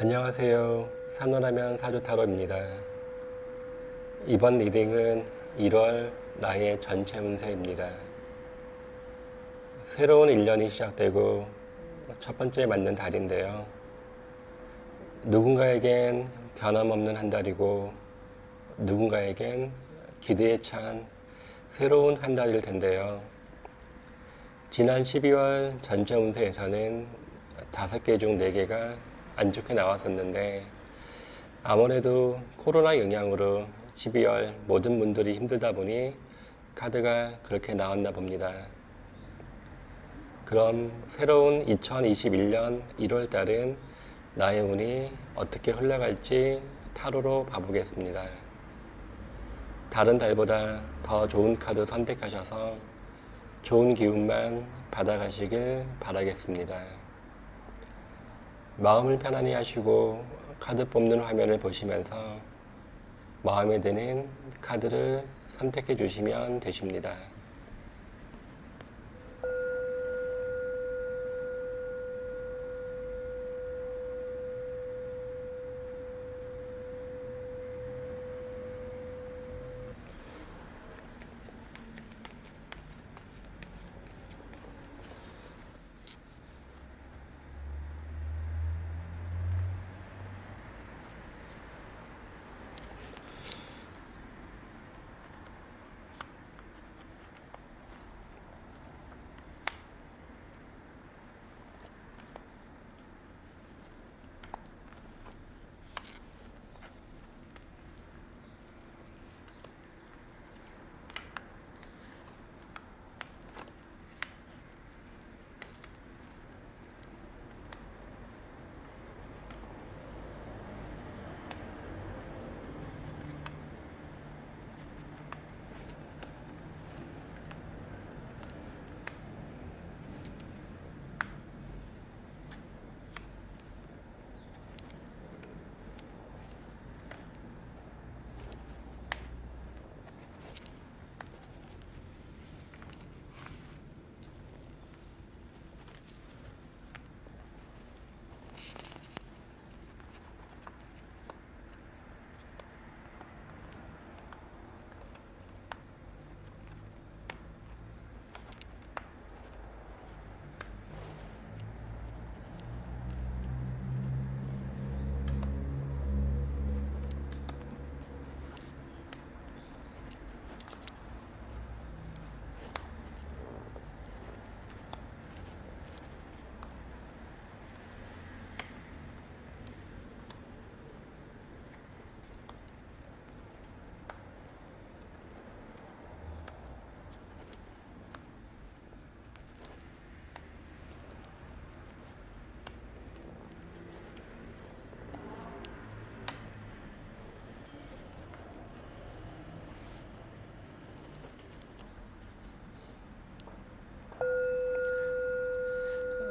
안녕하세요. 산호라면 사주타로입니다. 이번 리딩은 1월 나의 전체 운세입니다. 새로운 1년이 시작되고 첫 번째 맞는 달인데요. 누군가에겐 변함없는 한 달이고 누군가에겐 기대에 찬 새로운 한 달일 텐데요. 지난 12월 전체 운세에서는 5개 중 4개가 안 좋게 나왔었는데 아무래도 코로나 영향으로 12월 모든 분들이 힘들다 보니 카드가 그렇게 나왔나 봅니다. 그럼 새로운 2021년 1월 달은 나의 운이 어떻게 흘러갈지 타로로 봐보겠습니다. 다른 달보다 더 좋은 카드 선택하셔서 좋은 기운만 받아가시길 바라겠습니다. 마음을 편안히 하시고 카드 뽑는 화면을 보시면서 마음에 드는 카드를 선택해 주시면 되십니다.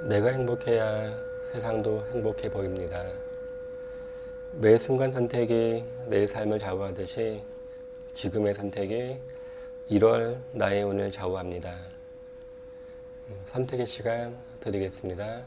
내가 행복해야 세상도 행복해 보입니다. 매 순간 선택이 내 삶을 좌우하듯이 지금의 선택이 1월 나의 운을 좌우합니다. 선택의 시간 드리겠습니다.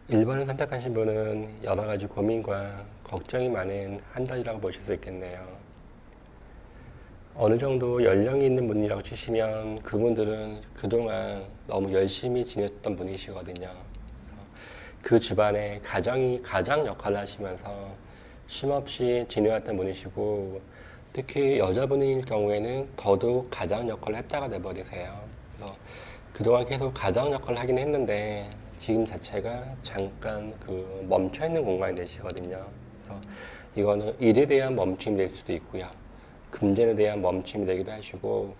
일 1번을 선택하신 분은 여러 가지 고민과 걱정이 많은 한 달이라고 보실 수 있겠네요. 어느 정도 연령이 있는 분이라고 치시면 그분들은 그동안 너무 열심히 지냈던 분이시거든요. 그 집안의 가장 역할을 하시면서 쉼없이 지내왔던 분이시고 특히 여자분일 경우에는 더더욱 가장 역할을 했다가 돼버리세요. 그래서 그동안 계속 가장 역할을 하긴 했는데 지금 자체가 잠깐 그 멈춰있는 공간이 되시거든요. 그래서 이거는 일에 대한 멈춤이 될 수도 있고요. 금전에 대한 멈춤이 되기도 하시고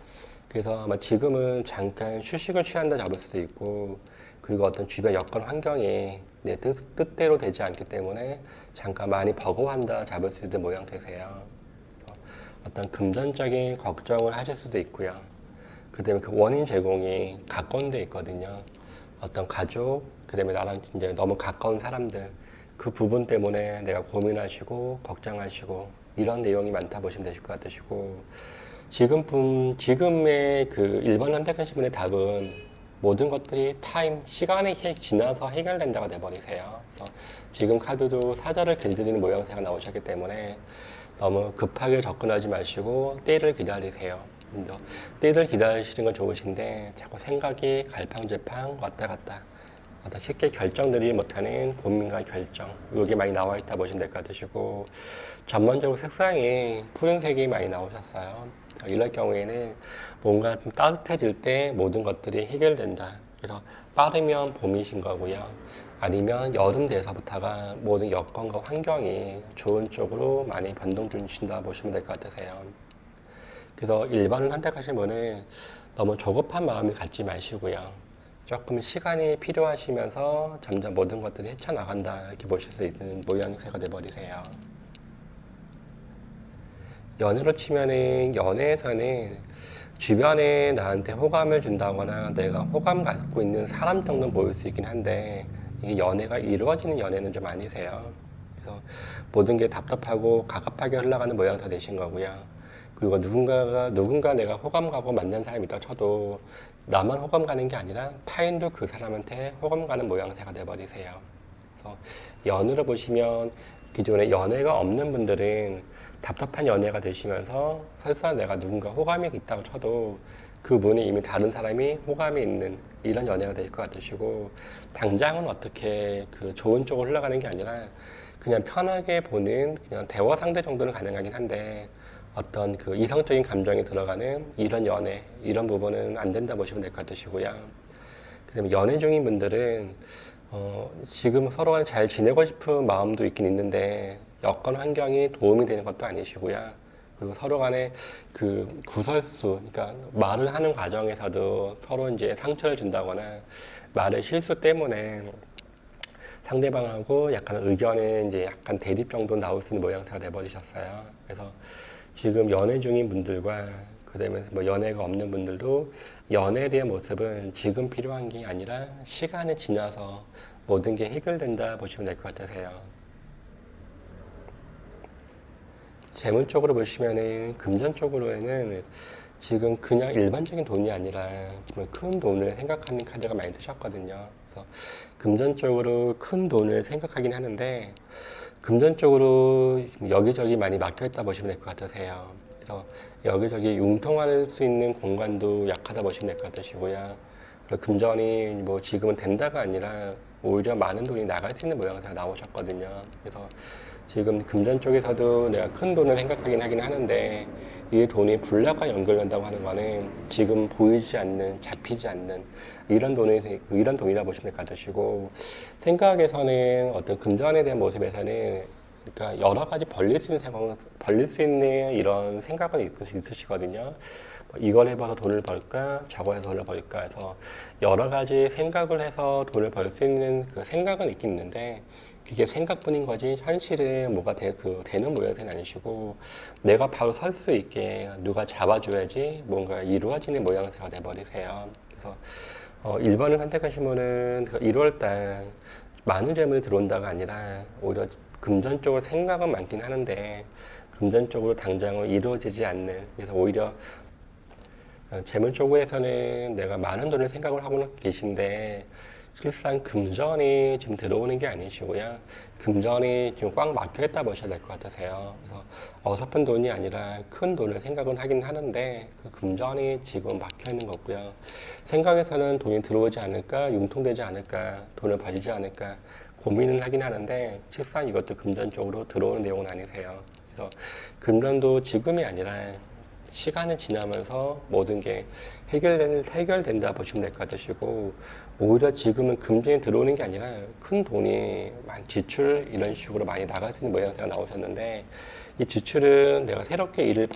그래서 아마 지금은 잠깐 휴식을 취한다 잡을 수도 있고, 그리고 어떤 주변 여건 환경이 내 뜻대로 되지 않기 때문에 잠깐 많이 버거워한다 잡을 수 있는 모양새세요. 어떤 금전적인 걱정을 하실 수도 있고요. 그다음에 그 원인 제공이 가까운 데 있거든요. 어떤 가족, 그다음에 나랑 이제 너무 가까운 사람들, 그 부분 때문에 내가 고민하시고 걱정하시고 이런 내용이 많다 보시면 되실 것 같으시고, 지금의 그 1번 선택하신 분의 답은 모든 것들이 시간이 지나서 해결된다가 돼버리세요. 그래서 지금 카드도 사자를 길들이는 모양새가 나오셨기 때문에 너무 급하게 접근하지 마시고 때를 기다리세요. 때를 기다리시는 건 좋으신데 자꾸 생각이 갈팡질팡 왔다 갔다 쉽게 결정 내리지 못하는 고민과 결정, 이게 많이 나와 있다 보시면 될 것 같으시고, 전반적으로 색상이 푸른색이 많이 나오셨어요. 이럴 경우에는 뭔가 좀 따뜻해질 때 모든 것들이 해결된다. 그래서 빠르면 봄이신 거고요. 아니면 여름 돼서부터가 모든 여건과 환경이 좋은 쪽으로 많이 변동 주신다 보시면 될 것 같으세요. 그래서 1번을 선택하신 분은 너무 조급한 마음을 갖지 마시고요. 조금 시간이 필요하시면서 점점 모든 것들이 헤쳐나간다 이렇게 보실 수 있는 모양새가 돼버리세요. 연애로 치면은, 연애에서는 주변에 나한테 호감을 준다거나 내가 호감 갖고 있는 사람 정도는 보일 수 있긴 한데, 이게 연애가 이루어지는 연애는 좀 아니세요. 그래서 모든 게 답답하고 갑갑하게 흘러가는 모양새 되신 거고요. 그리고 누군가 내가 호감 가고 만난 사람이 있다 쳐도 나만 호감 가는 게 아니라 타인도 그 사람한테 호감 가는 모양새가 돼버리세요. 그래서 연애를 보시면 기존에 연애가 없는 분들은 답답한 연애가 되시면서 설사 내가 누군가 호감이 있다고 쳐도 그분이 이미 다른 사람이 호감이 있는 이런 연애가 될 것 같으시고, 당장은 어떻게 그 좋은 쪽으로 흘러가는 게 아니라 그냥 편하게 보는 그냥 대화 상대 정도는 가능하긴 한데, 어떤 그 이성적인 감정이 들어가는 이런 연애, 이런 부분은 안 된다 보시면 될 것 같으시고요. 그 다음에 연애 중인 분들은, 지금 서로가 잘 지내고 싶은 마음도 있긴 있는데, 여건 환경이 도움이 되는 것도 아니시고요. 그리고 서로 간에 그 구설수, 그러니까 말을 하는 과정에서도 서로 이제 상처를 준다거나, 말의 실수 때문에 상대방하고 약간 의견에 이제 약간 대립 정도 나올 수 있는 모양새가 돼버리셨어요. 그래서 지금 연애 중인 분들과 그다음에 뭐 연애가 없는 분들도 연애에 대한 모습은 지금 필요한 게 아니라 시간이 지나서 모든 게 해결된다 보시면 될 것 같으세요. 재물 쪽으로 보시면은 금전 쪽으로는 지금 그냥 일반적인 돈이 아니라 정말 큰 돈을 생각하는 카드가 많이 뜨셨거든요. 그래서 금전 쪽으로 큰 돈을 생각하긴 하는데 금전 쪽으로 여기저기 많이 막혀있다 보시면 될 것 같으세요. 그래서 여기저기 융통할 수 있는 공간도 약하다 보시면 될 것 같으시고요. 그리고 금전이 뭐 지금은 된다가 아니라 오히려 많은 돈이 나갈 수 있는 모양새가 나오셨거든요. 그래서 지금 금전 쪽에서도 내가 큰 돈을 생각하긴 하긴 하는데, 이 돈이 불락과 연결된다고 하는 거는 지금 보이지 않는, 잡히지 않는 이런 돈이다 보시면 될 것 같으시고, 생각에서는 어떤 금전에 대한 모습에서는 그러니까 여러 가지 벌릴 수 있는 이런 생각은 있으시거든요. 이걸 해봐서 돈을 벌까, 저거 해서 돈을 벌까 해서 여러 가지 생각을 해서 돈을 벌 수 있는 그 생각은 있긴 있는데, 그게 생각뿐인 거지 현실에 뭐가 되는 모양새는 아니시고, 내가 바로 설 수 있게 누가 잡아줘야지 뭔가 이루어지는 모양새가 돼버리세요. 그래서 1번을 선택하시면은 1월달 많은 재물이 들어온다가 아니라 오히려 금전 쪽으로 생각은 많긴 하는데 금전 쪽으로 당장은 이루어지지 않는, 그래서 오히려 재물 쪽에서는 내가 많은 돈을 생각을 하고 계신데 실상 금전이 지금 들어오는 게 아니시고요. 금전이 지금 꽉 막혀있다 보셔야 될 것 같으세요. 그래서 어설픈 돈이 아니라 큰 돈을 생각은 하긴 하는데 그 금전이 지금 막혀있는 거고요. 생각에서는 돈이 들어오지 않을까, 융통되지 않을까, 돈을 벌지 않을까 고민을 하긴 하는데 실상 이것도 금전 쪽으로 들어오는 내용은 아니세요. 그래서 금전도 지금이 아니라 시간이 지나면서 모든 게 해결된다 보시면 될 것 같으시고, 오히려 지금은 금전이 들어오는 게 아니라 큰 돈이 지출 이런 식으로 많이 나갈 수 있는 모양새가 나오셨는데, 이 지출은 내가 새롭게 일을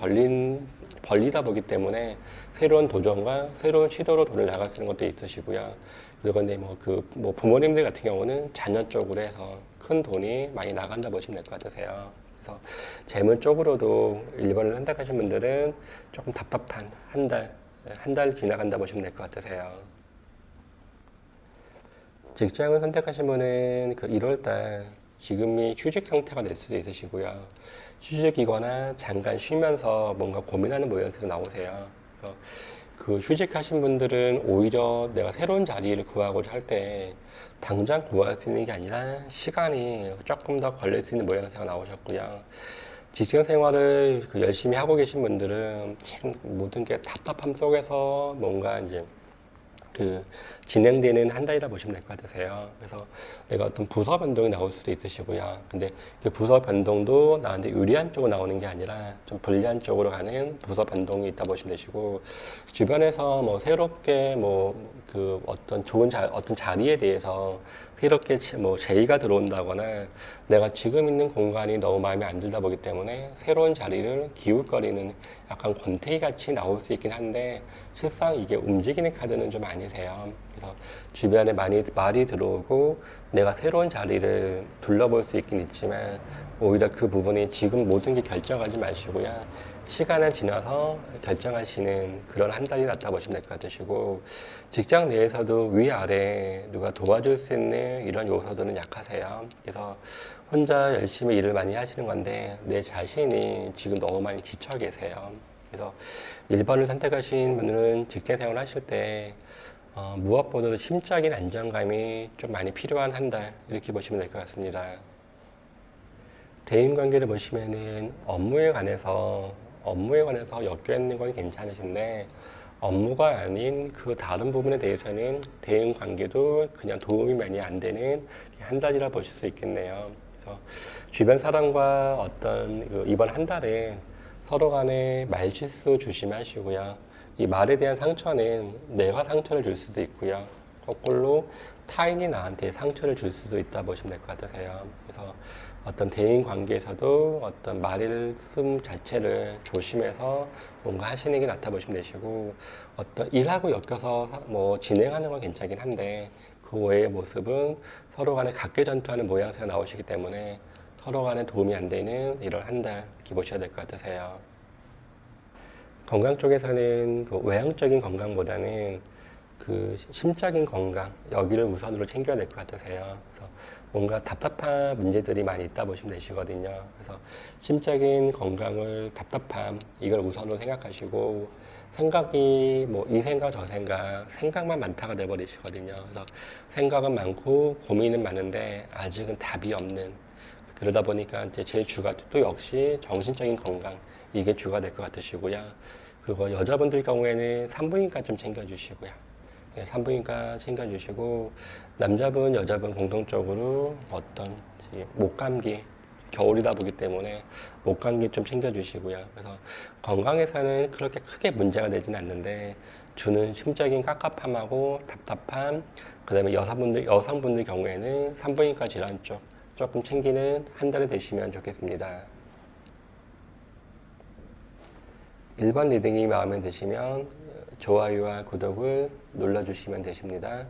벌리다 보기 때문에 새로운 도전과 새로운 시도로 돈을 나갈 수 있는 것도 있으시고요. 그리고 근데 뭐 부모님들 같은 경우는 자녀 쪽으로 해서 큰 돈이 많이 나간다 보시면 될 것 같으세요. 그래서 재무 쪽으로도 1번을 선택하신 분들은 조금 답답한 한 달 지나간다 보시면 될 것 같으세요. 직장을 선택하신 분은 그 1월달 지금이 휴직 상태가 될 수도 있으시고요. 휴직이거나 잠깐 쉬면서 뭔가 고민하는 모양새도 나오세요. 그래서 그 휴직하신 분들은 오히려 내가 새로운 자리를 구하고자 할 때 당장 구할 수 있는 게 아니라 시간이 조금 더 걸릴 수 있는 모양새가 나오셨고요. 직장 생활을 그 열심히 하고 계신 분들은 지금 모든 게 답답함 속에서 뭔가 이제 그 진행되는 한 달이라 보시면 될 것 같으세요. 그래서 내가 어떤 부서 변동이 나올 수도 있으시고요. 근데 그 부서 변동도 나한테 유리한 쪽으로 나오는 게 아니라 좀 불리한 쪽으로 가는 부서 변동이 있다 보시면 되시고, 주변에서 뭐 새롭게 뭐 그 어떤 어떤 자리에 대해서 새롭게 뭐 제의가 들어온다거나 내가 지금 있는 공간이 너무 마음에 안 들다 보기 때문에 새로운 자리를 기웃거리는 약간 권태기 같이 나올 수 있긴 한데, 실상 이게 움직이는 카드는 좀 아니세요. 그래서 주변에 많이 말이 들어오고 내가 새로운 자리를 둘러볼 수 있긴 있지만, 오히려 그 부분이 지금 모든 게 결정하지 마시고요. 시간을 지나서 결정하시는 그런 한 달이 낫다 보시면 될 것 같으시고, 직장 내에서도 위아래 누가 도와줄 수 있는 이런 요소들은 약하세요. 그래서 혼자 열심히 일을 많이 하시는 건데 내 자신이 지금 너무 많이 지쳐 계세요. 그래서 1번을 선택하신 분들은 직장 생활을 하실 때 무엇보다도 심적인 안정감이 좀 많이 필요한 한 달, 이렇게 보시면 될 것 같습니다. 대인관계를 보시면은 업무에 관해서 엮여 있는 건 괜찮으신데, 업무가 아닌 그 다른 부분에 대해서는 대인관계도 그냥 도움이 많이 안 되는 한 달이라 보실 수 있겠네요. 그래서 주변 사람과 어떤 이번 한 달에 서로 간에 말실수 조심하시고요. 이 말에 대한 상처는 내가 상처를 줄 수도 있고요. 거꾸로 타인이 나한테 상처를 줄 수도 있다 보시면 될 것 같으세요. 그래서 어떤 대인 관계에서도 어떤 말씀 자체를 조심해서 뭔가 하시는 게 낫다 보시면 되시고, 어떤 일하고 엮여서 뭐 진행하는 건 괜찮긴 한데 그 외의 모습은 서로 간에 각계전투하는 모양새가 나오시기 때문에 서로 간에 도움이 안 되는 이런 한 달 이렇게 보셔야 될 것 같으세요. 건강 쪽에서는 그 외형적인 건강보다는 그 심적인 건강, 여기를 우선으로 챙겨야 될 것 같으세요. 그래서 뭔가 답답한 문제들이 많이 있다 보시면 되시거든요. 그래서 심적인 건강을, 답답함, 이걸 우선으로 생각하시고, 생각이 뭐 이 생각 저 생각만 많다가 돼버리시거든요. 그래서 생각은 많고 고민은 많은데 아직은 답이 없는, 그러다 보니까 이제 제 주가 또 역시 정신적인 건강, 이게 주가 될 것 같으시고요. 그리고 여자분들 경우에는 산부인과 좀 챙겨주시고요. 네, 산부인과 챙겨주시고, 남자분, 여자분 공통적으로 어떤 목감기, 겨울이다 보기 때문에 목감기 좀 챙겨주시고요. 그래서 건강에서는 그렇게 크게 문제가 되진 않는데 주는 심적인 깝깝함하고 답답함, 그 다음에 여성분들 경우에는 산부인과 질환 쪽 조금 챙기는 한 달이 되시면 좋겠습니다. 1번 리딩이 마음에 드시면 좋아요와 구독을 눌러주시면 되십니다.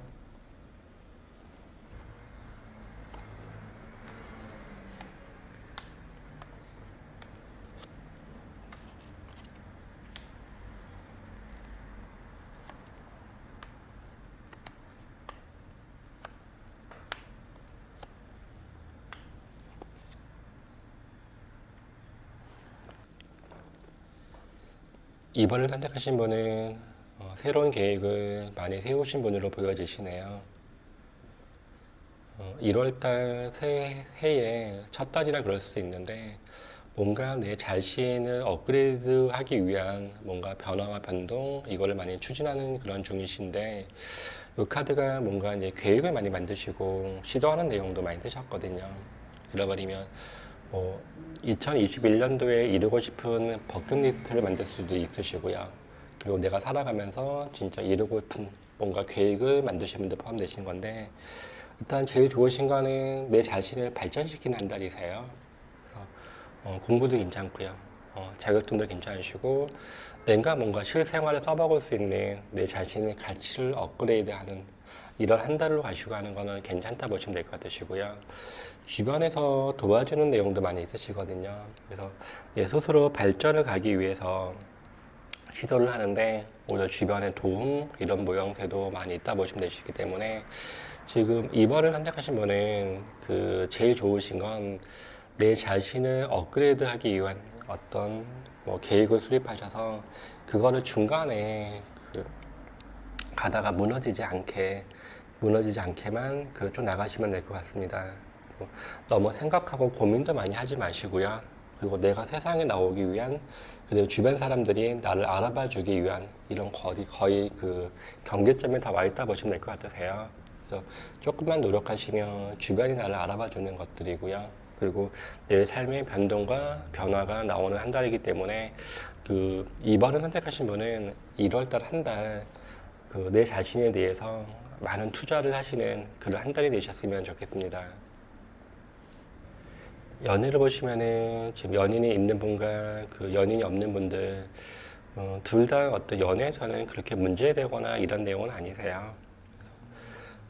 이번을 선택하신 분은 새로운 계획을 많이 세우신 분으로 보여지시네요. 1월달 새해의 첫 달이라 그럴 수도 있는데, 뭔가 내 자신을 업그레이드하기 위한 뭔가 변화와 변동, 이거를 많이 추진하는 그런 중이신데, 이 카드가 뭔가 이제 계획을 많이 만드시고 시도하는 내용도 많이 뜨셨거든요. 그래버리면 뭐 2021년도에 이루고 싶은 버킷리스트를 만들 수도 있으시고요. 그리고 내가 살아가면서 진짜 이루고 싶은 뭔가 계획을 만드시는 분들 포함되시는 건데, 일단 제일 좋으신 거는 내 자신을 발전시키는 한 달이세요. 그래서 공부도 괜찮고요. 자격증도 괜찮으시고 내가 뭔가 실생활에 써먹을 수 있는 내 자신의 가치를 업그레이드하는 이런 한 달로 가시고 하는 거는 괜찮다 보시면 될 것 같으시고요. 주변에서 도와주는 내용도 많이 있으시거든요. 그래서 내 스스로 발전을 가기 위해서 시도를 하는데 오히려 주변에 도움 이런 모양새도 많이 있다 보시면 되시기 때문에 지금 이번을 선택하신 분은 그 제일 좋으신 건 내 자신을 업그레이드하기 위한 어떤 뭐 계획을 수립하셔서 그거를 중간에 그 가다가 무너지지 않게만 그 쭉 나가시면 될 것 같습니다. 너무 생각하고 고민도 많이 하지 마시고요. 그리고 내가 세상에 나오기 위한 그리고 주변 사람들이 나를 알아봐 주기 위한 이런 거의 그 경계점에 다 와 있다 보시면 될 것 같으세요. 그래서 조금만 노력하시면 주변이 나를 알아봐 주는 것들이고요. 그리고 내 삶의 변동과 변화가 나오는 한 달이기 때문에 그 이번을 선택하신 분은 1월달 한 달 그 내 자신에 대해서 많은 투자를 하시는 그런 한 달이 되셨으면 좋겠습니다. 연애를 보시면은 지금 연인이 있는 분과 그 연인이 없는 분들 둘 다 어떤 연애에서는 그렇게 문제되거나 이런 내용은 아니세요.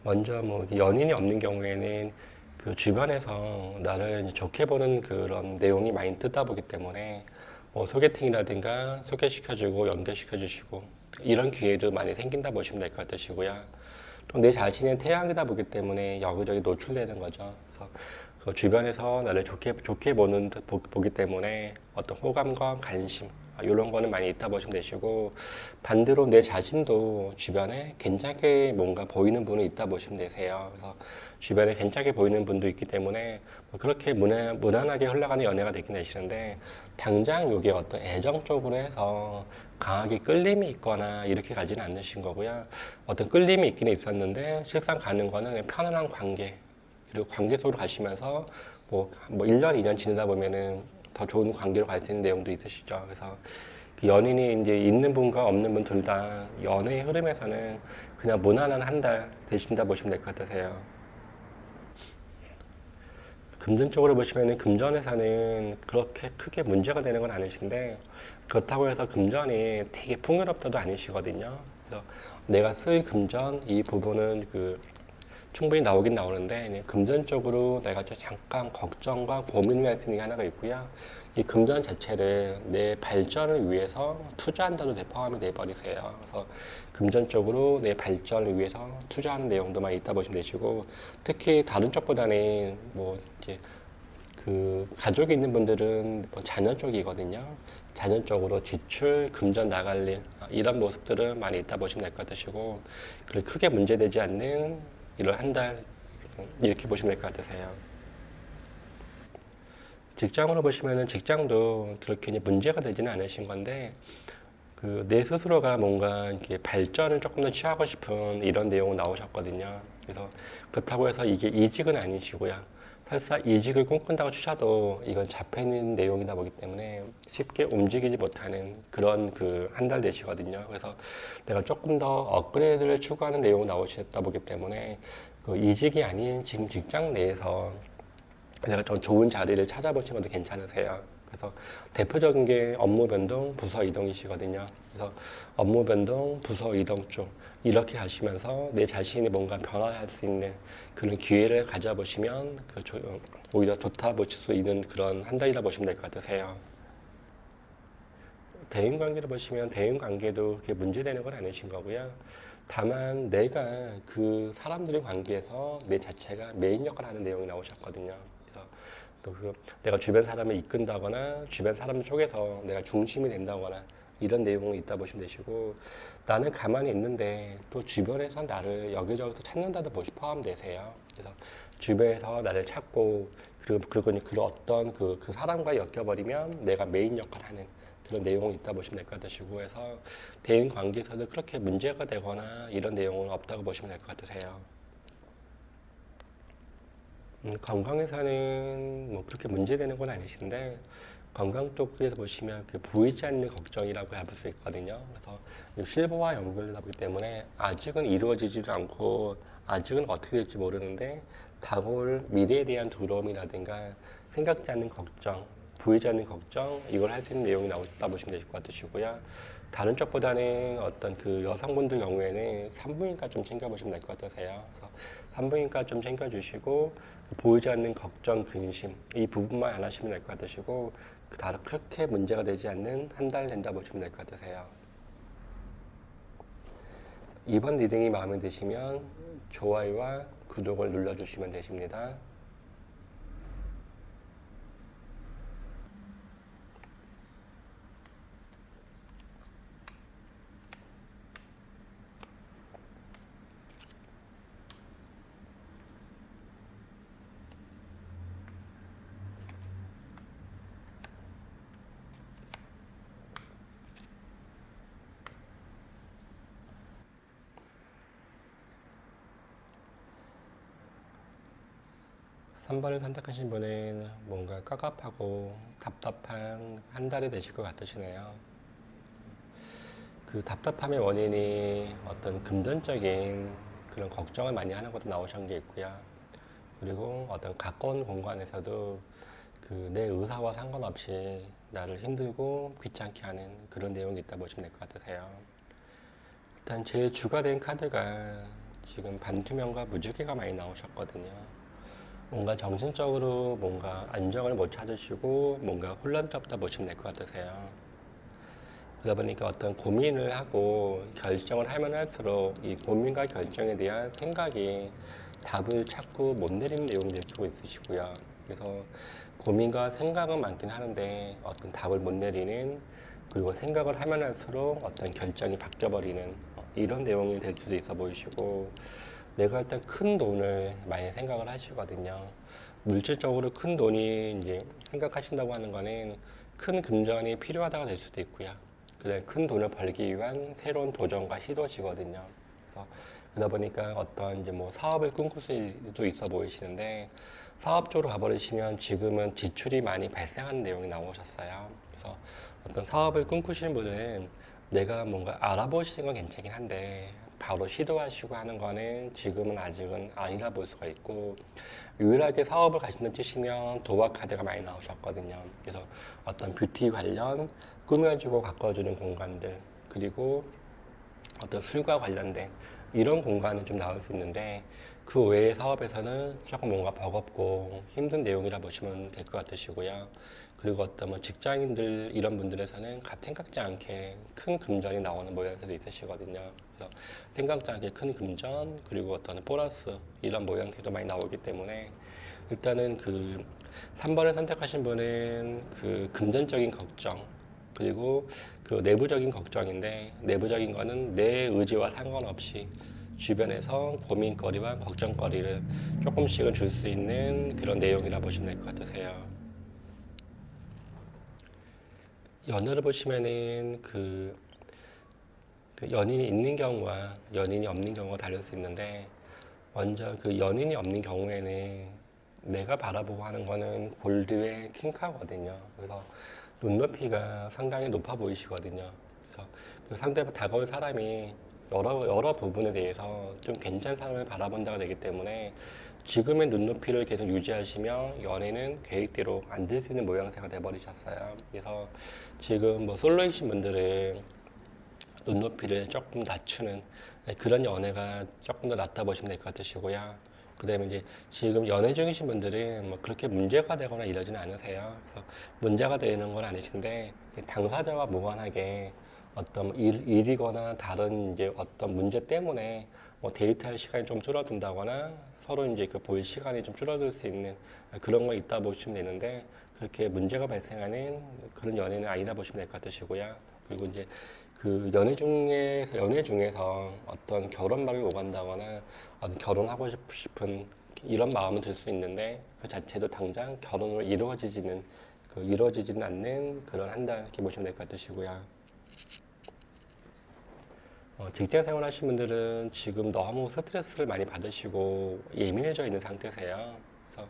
먼저 뭐 연인이 없는 경우에는 그 주변에서 나를 이제 좋게 보는 그런 내용이 많이 뜨다 보기 때문에 뭐 소개팅이라든가 소개시켜주고 연결시켜주시고 이런 기회도 많이 생긴다 보시면 될 것 같으시고요. 또 내 자신의 태양이다 보기 때문에 여기저기 노출되는 거죠. 그래서 그 주변에서 나를 좋게 보기 때문에 어떤 호감과 관심 이런 거는 많이 있다 보시면 되시고 반대로 내 자신도 주변에 괜찮게 뭔가 보이는 분이 있다 보시면 되세요. 그래서 주변에 괜찮게 보이는 분도 있기 때문에 뭐 그렇게 무난하게 흘러가는 연애가 되긴 되시는데 당장 이게 어떤 애정 쪽으로 해서 강하게 끌림이 있거나 이렇게 가지는 않으신 거고요. 어떤 끌림이 있긴 있었는데 실상 가는 거는 그냥 편안한 관계 그리고 관계 속으로 가시면서 뭐 1년, 2년 지내다 보면은 더 좋은 관계로 갈 수 있는 내용도 있으시죠. 그래서 그 연인이 이제 있는 분과 없는 분 둘 다 연애의 흐름에서는 그냥 무난한 한 달 되신다 보시면 될 것 같으세요. 금전적으로 보시면은 금전회사는 그렇게 크게 문제가 되는 건 아니신데 그렇다고 해서 금전이 되게 풍요롭다도 아니시거든요. 그래서 내가 쓸 금전 이 부분은 그 충분히 나오긴 나오는데 금전적으로 내가 잠깐 걱정과 고민을 할 수 있는 게 하나가 있고요. 이 금전 자체를 내 발전을 위해서 투자한다도 포함이 돼버리세요. 그래서 금전적으로 내 발전을 위해서 투자하는 내용도 많이 있다 보시면 되시고 특히 다른 쪽보다는 뭐 이제 그 가족이 있는 분들은 뭐 자녀 쪽이거든요. 자녀 쪽으로 지출, 금전 나갈 일 이런 모습들은 많이 있다 보시면 될 것 같으시고 그리고 크게 문제되지 않는 이런 한 달 이렇게 보시면 될 것 같으세요. 직장으로 보시면은 직장도 그렇게 이제 문제가 되지는 않으신 건데 그 내 스스로가 뭔가 이렇게 발전을 조금 더 취하고 싶은 이런 내용이 나오셨거든요. 그래서 그렇다고 해서 이게 이직은 아니시고요. 설사 이직을 꿈꾼다고 치셔도 이건 잡혀있는 내용이다 보기 때문에 쉽게 움직이지 못하는 그런 그 한 달 되시거든요. 그래서 내가 조금 더 업그레이드를 추구하는 내용이 나오셨다 보기 때문에 그 이직이 아닌 지금 직장 내에서 내가 더 좋은 자리를 찾아보시는 것도 괜찮으세요. 그래서 대표적인 게 업무 변동, 부서 이동이시거든요. 그래서 업무 변동, 부서 이동 쪽 이렇게 가시면서 내 자신이 뭔가 변화할 수 있는 그런 기회를 가져보시면 오히려 좋다 보실 수 있는 그런 한 달이라 보시면 될 것 같으세요. 대인 관계를 보시면 대인 관계도 그렇게 문제되는 건 아니신 거고요. 다만 내가 그 사람들의 관계에서 내 자체가 메인 역할을 하는 내용이 나오셨거든요. 그래서 또 내가 주변 사람을 이끈다거나 주변 사람 쪽에서 내가 중심이 된다거나 이런 내용이 있다 보시면 되시고 나는 가만히 있는데 또 주변에서 나를 여기저기서 찾는다도 포함되세요. 그래서 주변에서 나를 찾고 그리고 그 어떤 그 사람과 엮여버리면 내가 메인 역할을 하는 그런 내용이 있다 보시면 될 것 같으시고 해서 대인 관계에서도 그렇게 문제가 되거나 이런 내용은 없다고 보시면 될 것 같으세요. 건강에서는 뭐 그렇게 문제되는 건 아니신데 건강 쪽에서 보시면 그 보이지 않는 걱정이라고 해볼 수 있거든요. 그래서 실버와 연결되다 보기 때문에 아직은 이루어지지도 않고 아직은 어떻게 될지 모르는데 다가올 미래에 대한 두려움이라든가 생각지 않는 걱정 보이지 않는 걱정, 이걸 할 수 있는 내용이 나오다 보시면 되실 것 같으시고요. 다른 쪽보다는 어떤 그 여성분들 경우에는 산부인과 좀 챙겨보시면 될 것 같으세요. 그래서 산부인과 좀 챙겨주시고, 그 보이지 않는 걱정, 근심, 이 부분만 안 하시면 될 것 같으시고, 그 다른 그렇게 문제가 되지 않는 한 달 된다 보시면 될 것 같으세요. 이번 리딩이 마음에 드시면 좋아요와 구독을 눌러주시면 되십니다. 3번을 선택하신 분은 뭔가 깝깝하고 답답한 한 달이 되실 것 같으시네요. 그 답답함의 원인이 어떤 금전적인 그런 걱정을 많이 하는 것도 나오신 게 있고요. 그리고 어떤 가까운 공간에서도 그 내 의사와 상관없이 나를 힘들고 귀찮게 하는 그런 내용이 있다 보시면 될 것 같으세요. 일단 제일 주가 된 카드가 지금 반투명과 무지개가 많이 나오셨거든요. 뭔가 정신적으로 뭔가 안정을 못 찾으시고 뭔가 혼란스럽다 보시면 될 것 같으세요. 그러다 보니까 어떤 고민을 하고 결정을 하면 할수록 이 고민과 결정에 대한 생각이 답을 찾고 못 내리는 내용이 될 수가 있으시고요. 그래서 고민과 생각은 많긴 하는데 어떤 답을 못 내리는, 그리고 생각을 하면 할수록 어떤 결정이 바뀌어버리는 이런 내용이 될 수도 있어 보이시고, 내가 일단 큰 돈을 많이 생각을 하시거든요. 물질적으로 큰 돈이 이제 생각하신다고 하는 거는 큰 금전이 필요하다가 될 수도 있고요. 그다음에 큰 돈을 벌기 위한 새로운 도전과 시도시거든요. 그래서 그러다 보니까 어떤 이제 뭐 사업을 꿈꿀 수도 있어 보이시는데, 사업 쪽으로 가버리시면 지금은 지출이 많이 발생하는 내용이 나오셨어요. 그래서 어떤 사업을 꿈꾸시는 분은 내가 뭔가 알아보시는 건 괜찮긴 한데 바로 시도하시고 하는 거는 지금은 아직은 아니라 볼 수가 있고, 유일하게 사업을 가신다 치시면 도박 카드가 많이 나오셨거든요. 그래서 어떤 뷰티 관련 꾸며주고 가꿔주는 공간들, 그리고 어떤 술과 관련된 이런 공간은 좀 나올 수 있는데, 그 외의 사업에서는 조금 뭔가 버겁고 힘든 내용이라 보시면 될 것 같으시고요. 그리고 어떤 뭐 직장인들 이런 분들에서는 생각지 않게 큰 금전이 나오는 모양새도 있으시거든요. 그래서 생각지 않게 큰 금전, 그리고 어떤 보너스 이런 모양새도 많이 나오기 때문에, 일단은 그 3번을 선택하신 분은 그 금전적인 걱정, 그리고 그 내부적인 걱정인데, 내부적인 거는 내 의지와 상관없이 주변에서 고민거리와 걱정거리를 조금씩은 줄 수 있는 그런 내용이라 보시면 될 것 같으세요. 연애를 보시면은 그 연인이 있는 경우와 연인이 없는 경우가 다를 수 있는데, 먼저 그 연인이 없는 경우에는 내가 바라보고 하는 거는 골드의 킹카거든요. 그래서 눈높이가 상당히 높아 보이시거든요. 그래서 그 상대방 다가올 사람이 여러 부분에 대해서 좀 괜찮은 사람을 바라본다가 되기 때문에, 지금의 눈높이를 계속 유지하시면 연애는 계획대로 안 될 수 있는 모양새가 돼버리셨어요. 그래서 지금 뭐 솔로이신 분들은 눈높이를 조금 낮추는 그런 연애가 조금 더 낫다 보시면 될 것 같으시고요. 그 다음에 이제 지금 연애 중이신 분들은 뭐 그렇게 문제가 되거나 이러지는 않으세요. 그래서 문제가 되는 건 아니신데, 당사자와 무관하게 어떤 일이거나 다른 이제 어떤 문제 때문에 뭐 데이트할 시간이 좀 줄어든다거나 서로 이제 그 볼 시간이 좀 줄어들 수 있는 그런 거 있다 보시면 되는데, 그렇게 문제가 발생하는 그런 연애는 아니다 보시면 될 것 같으시고요. 그리고 이제 그 연애 중에서 어떤 결혼말을 오간다거나 결혼하고 싶은 이런 마음은 들 수 있는데, 그 자체도 당장 결혼으로 이루어지지는 않는 그런 한 달 이렇게 보시면 될 것 같으시고요. 직장 생활 하시는 분들은 지금 너무 스트레스를 많이 받으시고 예민해져 있는 상태세요. 그래서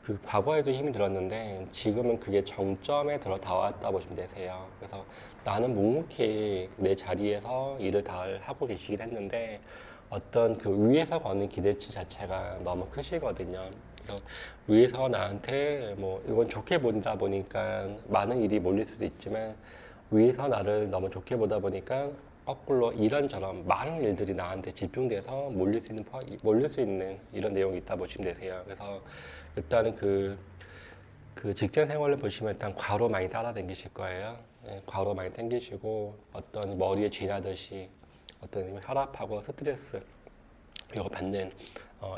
그 과거에도 힘이 들었는데 지금은 그게 정점에 다 왔다 보시면 되세요. 그래서 나는 묵묵히 내 자리에서 일을 다 하고 계시긴 했는데, 어떤 그 위에서 거는 기대치 자체가 너무 크시거든요. 그래서 위에서 나한테 뭐 이건 좋게 본다 보니까 많은 일이 몰릴 수도 있지만 위에서 나를 너무 좋게 보다 보니까 거꾸로 이런저런 많은 일들이 나한테 집중돼서 몰릴 수 있는 이런 내용이 있다 보시면 되세요. 그래서 일단은 그 직장 생활을 보시면 일단 과로 많이 따라다니실 거예요. 예, 과로 많이 당기시고 어떤 머리에 쥐나듯이 어떤 혈압하고 스트레스 이거 받는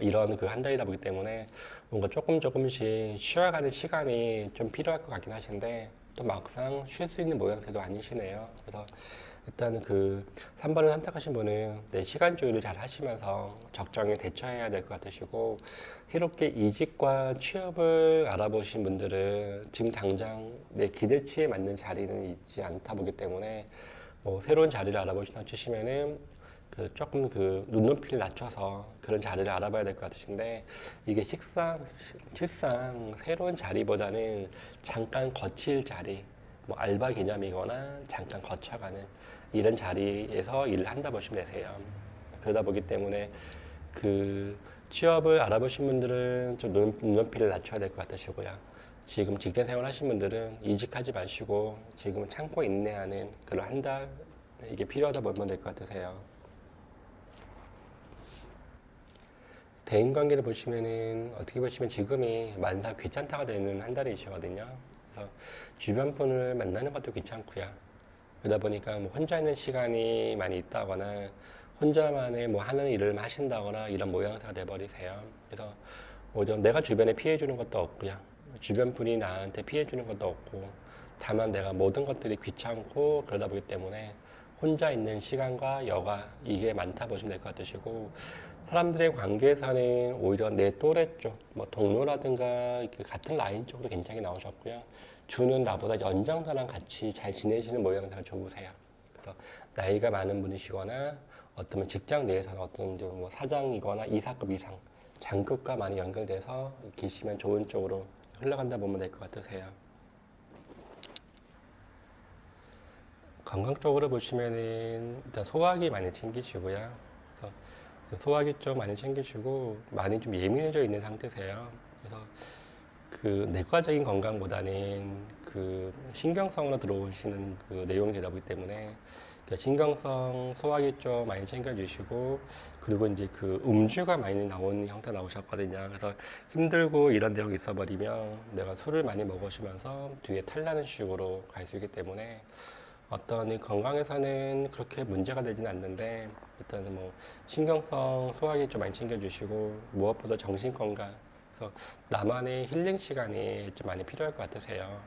이런 그 한 달이다 보기 때문에 뭔가 조금씩 쉬어가는 시간이 좀 필요할 것 같긴 하신데 또 막상 쉴 수 있는 모양새도 아니시네요. 그래서 일단은 그 3번을 선택하신 분은 내 시간 조율을 잘 하시면서 적정에 대처해야 될 것 같으시고 새롭게 이직과 취업을 알아보신 분들은 지금 당장 내 기대치에 맞는 자리는 있지 않다 보기 때문에 뭐 새로운 자리를 알아보신다 치시면은 그 조금 그 눈높이를 낮춰서 그런 자리를 알아봐야 될 것 같으신데 이게 실상 새로운 자리보다는 잠깐 거칠 자리 뭐 알바 개념이거나 잠깐 거쳐가는 이런 자리에서 일을 한다 보시면 되세요. 그러다 보기 때문에 그 취업을 알아보신 분들은 좀 눈높이를 낮춰야 될 것 같으시고요. 지금 직장 생활 하신 분들은 이직하지 마시고 지금은 참고 인내하는 그런 한 달 이게 필요하다 보면 될 것 같으세요. 대인관계를 보시면은 어떻게 보시면 지금이 만사 귀찮다가 되는 한 달이시거든요. 그래서 주변 분을 만나는 것도 귀찮고요. 그러다 보니까 뭐 혼자 있는 시간이 많이 있다거나 혼자만의 뭐 하는 일을 하신다거나 이런 모양새가 돼버리세요. 그래서 오히려 내가 주변에 피해 주는 것도 없고요. 주변 분이 나한테 피해 주는 것도 없고 다만 내가 모든 것들이 귀찮고 그러다 보기 때문에 혼자 있는 시간과 여가 이게 많다 보시면 될 것 같으시고 사람들의 관계에서는 오히려 내 또래 쪽, 뭐 동료라든가 그 같은 라인 쪽으로 굉장히 나오셨고요. 주는 나보다 연장자랑 같이 잘 지내시는 모양새가 좋으세요. 그래서 나이가 많은 분이시거나 어떤 직장 내에서는 어떤 뭐 사장이거나 이사급 이상, 장급과 많이 연결돼서 계시면 좋은 쪽으로 흘러간다 보면 될 것 같으세요. 건강 쪽으로 보시면은 일단 소화기 많이 챙기시고요. 그래서 소화기 쪽 많이 챙기시고 많이 좀 예민해져 있는 상태세요. 그래서 그 내과적인 건강보다는 그 신경성으로 들어오시는 그 내용이 되다 보기 때문에 그 신경성 소화기 쪽 많이 챙겨주시고 그리고 이제 그 음주가 많이 나오는 형태 나오셨거든요. 그래서 힘들고 이런 내용이 있어버리면 내가 술을 많이 먹으시면서 뒤에 탈나는 식으로 갈 수 있기 때문에 어떤 이 건강에서는 그렇게 문제가 되진 않는데 일단은 뭐 신경성 소화기 좀 많이 챙겨주시고 무엇보다 정신 건강 그래서 나만의 힐링 시간이 좀 많이 필요할 것 같으세요.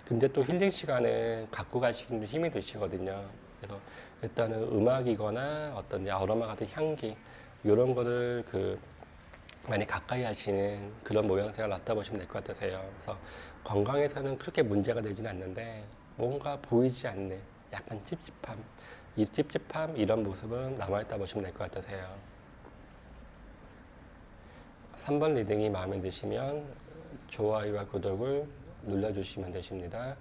근데 또 힐링 시간은 갖고 가시기는 힘이 드시거든요. 그래서 일단은 음악이거나 어떤 아로마 같은 향기 이런 거를 그 많이 가까이 하시는 그런 모양새가 낫다 보시면 될 것 같으세요. 그래서 건강에서는 그렇게 문제가 되지는 않는데 뭔가 보이지 않는 약간 찝찝함, 이 찝찝함 이런 모습은 남아있다 보시면 될 것 같으세요. 3번 리딩이 마음에 드시면 좋아요와 구독을 눌러주시면 되십니다.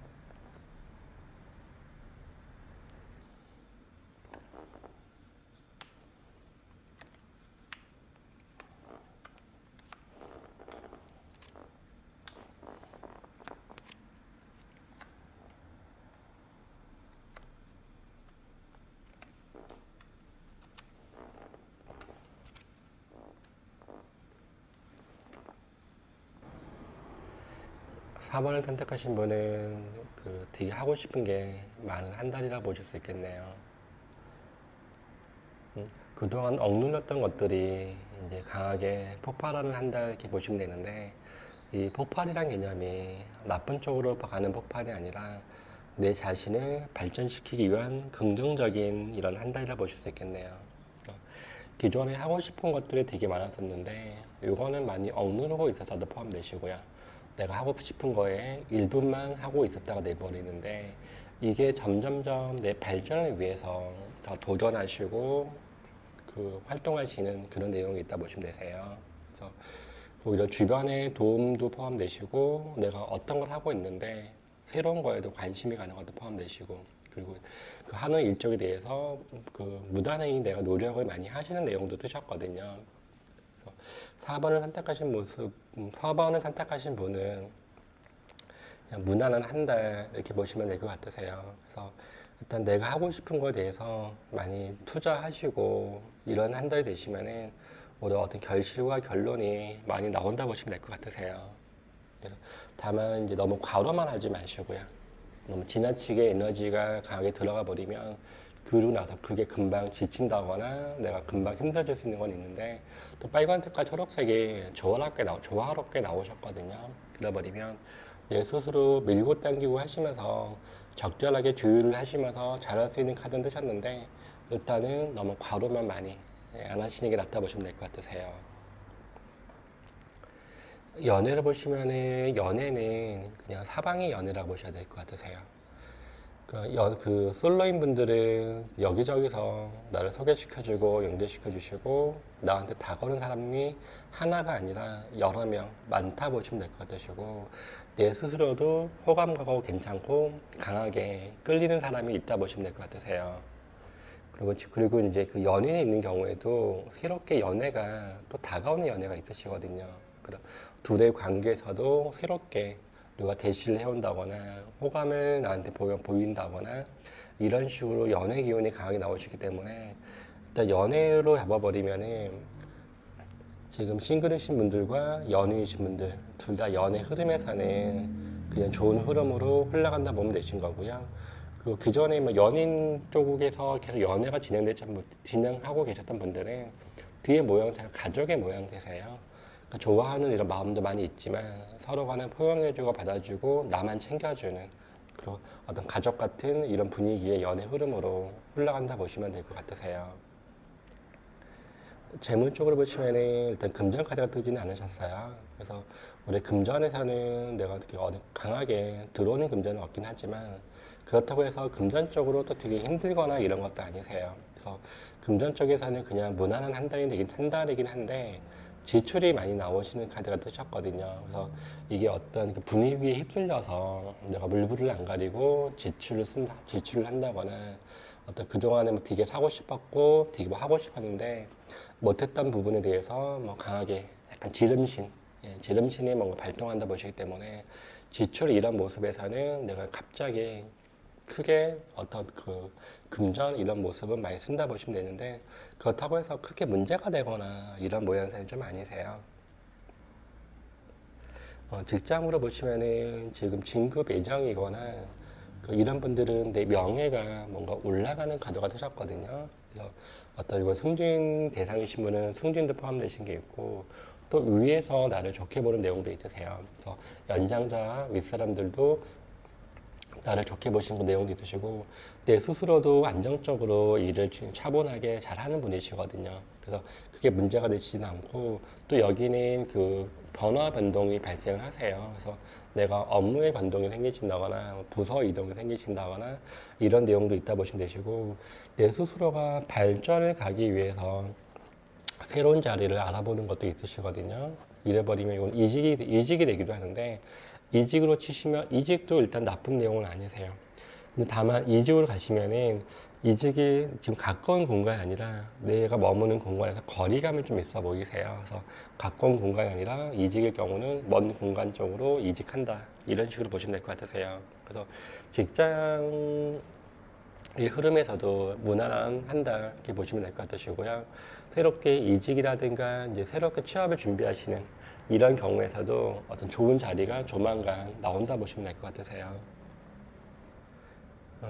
4번을 선택하신 분은 그 되게 하고 싶은 게 만 한 달이라 보실 수 있겠네요. 그동안 억눌렸던 것들이 이제 강하게 폭발하는 한 달 이렇게 보시면 되는데 이 폭발이란 개념이 나쁜 쪽으로 가는 폭발이 아니라 내 자신을 발전시키기 위한 긍정적인 이런 한 달이라 보실 수 있겠네요. 기존에 하고 싶은 것들이 되게 많았었는데 이거는 많이 억누르고 있었다도 포함되시고요. 내가 하고 싶은 거에 일부만 하고 있었다가 내버리는데 이게 점점점 내 발전을 위해서 더 도전하시고 그 활동하시는 그런 내용이 있다 보시면 되세요. 그래서 오히려 주변의 도움도 포함되시고 내가 어떤 걸 하고 있는데 새로운 거에도 관심이 가는 것도 포함되시고 그리고 그 하는 일정에 대해서 그 무단히 내가 노력을 많이 하시는 내용도 뜨셨거든요. 그래서 4번을 선택하신 모습, 4번을 선택하신 분은 그냥 무난한 한 달 이렇게 보시면 될 것 같으세요. 그래서 일단 내가 하고 싶은 거에 대해서 많이 투자하시고 이런 한 달이 되시면은 올해 어떤 결실과 결론이 많이 나온다 보시면 될 것 같으세요. 그래서 다만 이제 너무 과로만 하지 마시고요. 너무 지나치게 에너지가 강하게 들어가 버리면 그러고 나서 그게 금방 지친다거나 내가 금방 힘들어질 수 있는 건 있는데 또 빨간색과 초록색이 조화롭게 나오셨거든요. 그래버리면 내 스스로 밀고 당기고 하시면서 적절하게 조율을 하시면서 잘할 수 있는 카드는 되셨는데 일단은 너무 과로만 많이 안 하시는 게 낫다 보시면 될 것 같으세요. 연애를 보시면은 연애는 그냥 사방의 연애라고 보셔야 될 것 같으세요. 그 솔로인 분들은 여기저기서 나를 소개시켜주고 연결시켜주시고 나한테 다가오는 사람이 하나가 아니라 여러 명 많다 보시면 될 것 같으시고 내 스스로도 호감가고 괜찮고 강하게 끌리는 사람이 있다 보시면 될 것 같으세요. 그리고 이제 그 연인이 있는 경우에도 새롭게 연애가 또 다가오는 연애가 있으시거든요. 그럼 둘의 관계에서도 새롭게 누가 대시를 해온다거나 호감을 나한테 보인다거나 이런 식으로 연애 기운이 강하게 나오시기 때문에 일단 연애로 잡아버리면은 지금 싱글이신 분들과 연인이신 분들 둘 다 연애 흐름에서는 그냥 좋은 흐름으로 흘러간다 보면 되신 거고요. 그리고 그 전에 뭐 연인 쪽에서 계속 연애가 진행하고 계셨던 분들은 뒤에 모양새가 가족의 모양새세요. 그러니까 좋아하는 이런 마음도 많이 있지만 서로 간에 포용해주고 받아주고 나만 챙겨주는 그리고 어떤 가족 같은 이런 분위기의 연애 흐름으로 흘러간다 보시면 될 것 같으세요. 재물 쪽으로 보시면은 일단 금전 카드가 뜨지는 않으셨어요. 그래서 올해 금전에서는 내가 어떻게 강하게 들어오는 금전은 없긴 하지만 그렇다고 해서 금전 쪽으로 또 되게 힘들거나 이런 것도 아니세요. 그래서 금전 쪽에서는 그냥 무난한 한 달이긴 한데 지출이 많이 나오시는 카드가 뜨셨거든요. 그래서 이게 어떤 그 분위기에 휩쓸려서 내가 물불을 안 가리고 지출을 한다거나 어떤 그동안에 뭐 되게 사고 싶었고 되게 뭐 하고 싶었는데 못했던 부분에 대해서 뭐 강하게 약간 지름신이 뭔가 발동한다 보시기 때문에 지출 이런 모습에서는 내가 갑자기 크게 어떤 그 금전 이런 모습은 많이 쓴다 보시면 되는데 그렇다고 해서 크게 문제가 되거나 이런 모양새는 좀 아니세요. 직장으로 보시면은 지금 진급 예정이거나 이런 분들은 내 명예가 뭔가 올라가는 카드가 되셨거든요. 그래서 어떤 이거 승진 대상이신 분은 승진도 포함되신 게 있고 또 위에서 나를 좋게 보는 내용도 있으세요. 그래서 연장자 윗사람들도 나를 좋게 보시는 내용도 있으시고 내 스스로도 안정적으로 일을 차분하게 잘하는 분이시거든요. 그래서 그게 문제가 되지는 않고 또 여기는 그 변화 변동이 발생을 하세요. 그래서 내가 업무의 변동이 생기신다거나 부서 이동이 생기신다거나 이런 내용도 있다 보시면 되시고 내 스스로가 발전을 가기 위해서 새로운 자리를 알아보는 것도 있으시거든요. 이래버리면 이건 이직이 되기도 하는데 이직으로 치시면 이직도 일단 나쁜 내용은 아니세요. 근데 다만 이직으로 가시면은 이직이 지금 가까운 공간이 아니라 내가 머무는 공간에서 거리감이 좀 있어 보이세요. 그래서 가까운 공간이 아니라 이직일 경우는 먼 공간 쪽으로 이직한다. 이런 식으로 보시면 될 것 같으세요. 그래서 직장 이 흐름에서도 무난한 한 달 이렇게 보시면 될 것 같으시고요. 새롭게 이직이라든가 이제 새롭게 취업을 준비하시는 이런 경우에서도 어떤 좋은 자리가 조만간 나온다 보시면 될 것 같으세요.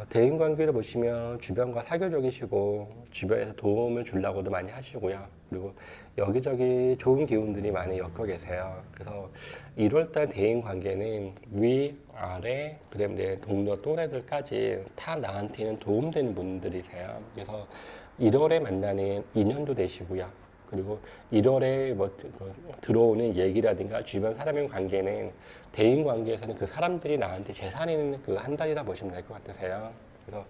대인 관계를 보시면 주변과 사교적이시고 주변에서 도움을 주려고도 많이 하시고요. 그리고 여기저기 좋은 기운들이 많이 엮여 계세요. 그래서 1월달 대인 관계는 위, 아래, 그다음에 내 동료 또래들까지 다 나한테는 도움되는 분들이세요. 그래서 1월에 만나는 인연도 되시고요. 그리고 1월에 뭐 들어오는 얘기라든가 주변 사람의 관계는 대인 관계에서는 그 사람들이 나한테 재산인 그 한 달이라 보시면 될 것 같으세요. 그래서